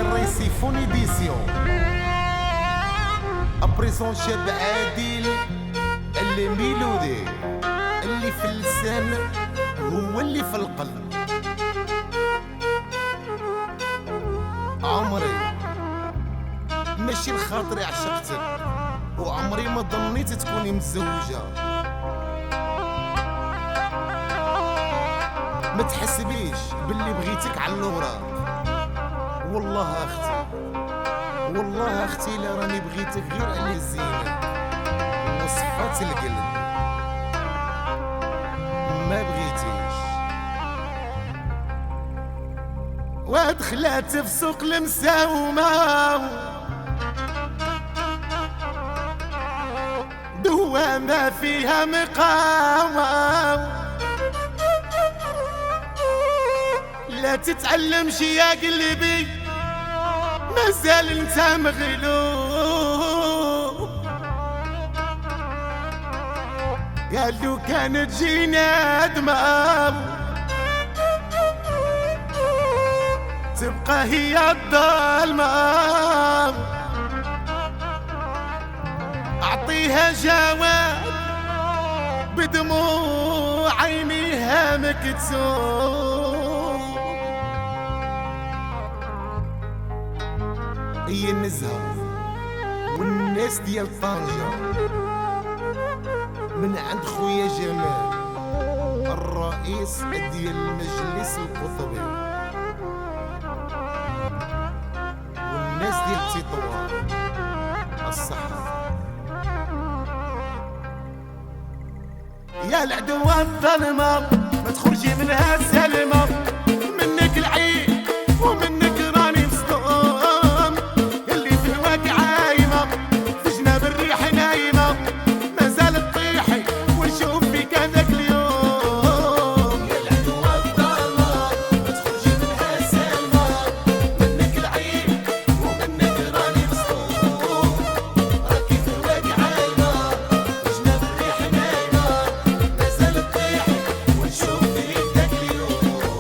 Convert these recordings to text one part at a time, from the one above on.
الرئيسي فون ايديسيون ابريزون شاب عادل اللي ميلودي اللي في اللسان هو اللي في القلب. عمري ماشي لخاطري عشقتك وعمري ما ظنيت تكوني متزوجة. ما تحسبيش باللي بغيتك على الوراق. والله اختي والله اختي لا راني بغيتك غير على الزينة وصفات القلب ما بغيتيش. ودخلات في سوق المساومة دوامة فيها مقاومة. لا تتعلمش يا قلبي مازال انت مغلوب. قالوا كانت جينا دمام تبقى هي الظلمة. اعطيها جواب بدموع عينيها مكتوب. هي النزهة والناس ديال طنجة من عند خويا جمال الرئيس ديال المجلس القطبي والناس ديال تطوان الصحة. يا العدوى الظلمة ما تخرجي منها سلمة. منك العين ومنك راني مصدوم. اللي في الواقع عايمة في جناب الريح نايمة مازال تطيحي ونشوف فيك هذاك اليوم. يا العدوى الظلمة ما تخرجي منها سلمة. منك العين ومنك راني مصدوم. راكي في الواقع عايمة في جناب الريح نايمة مازال تطيحي ونشوف فيك ذاك اليوم.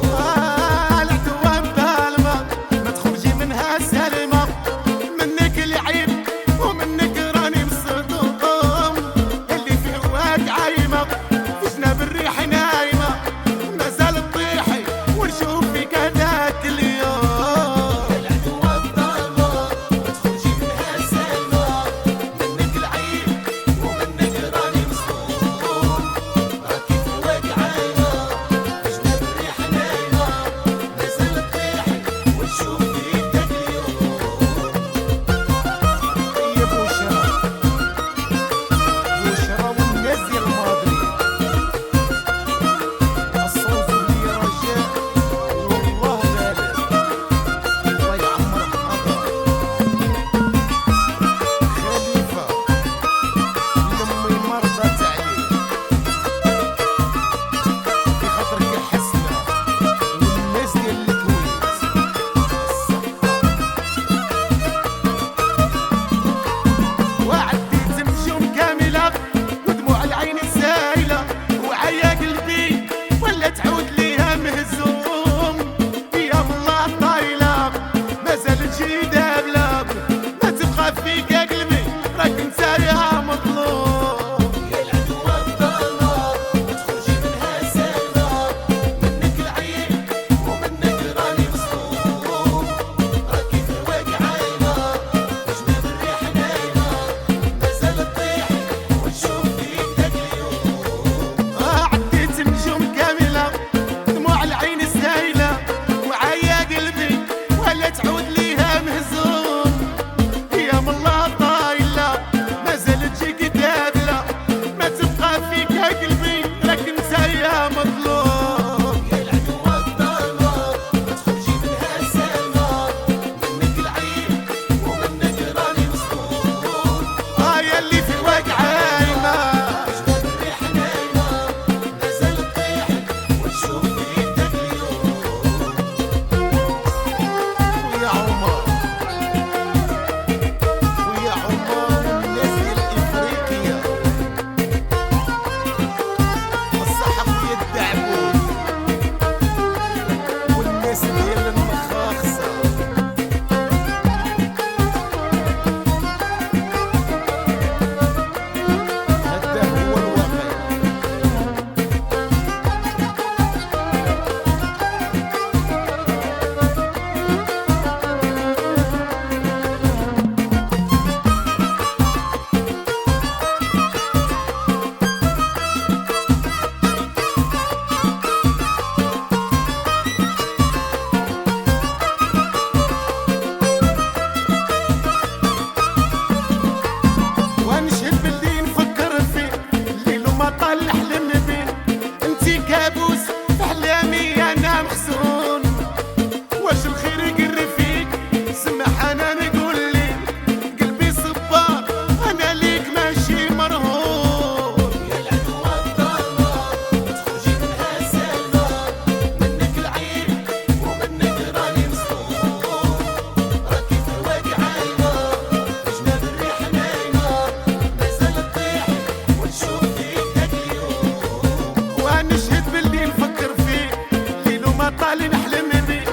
بطل نحلم بيه،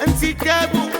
انتي كابو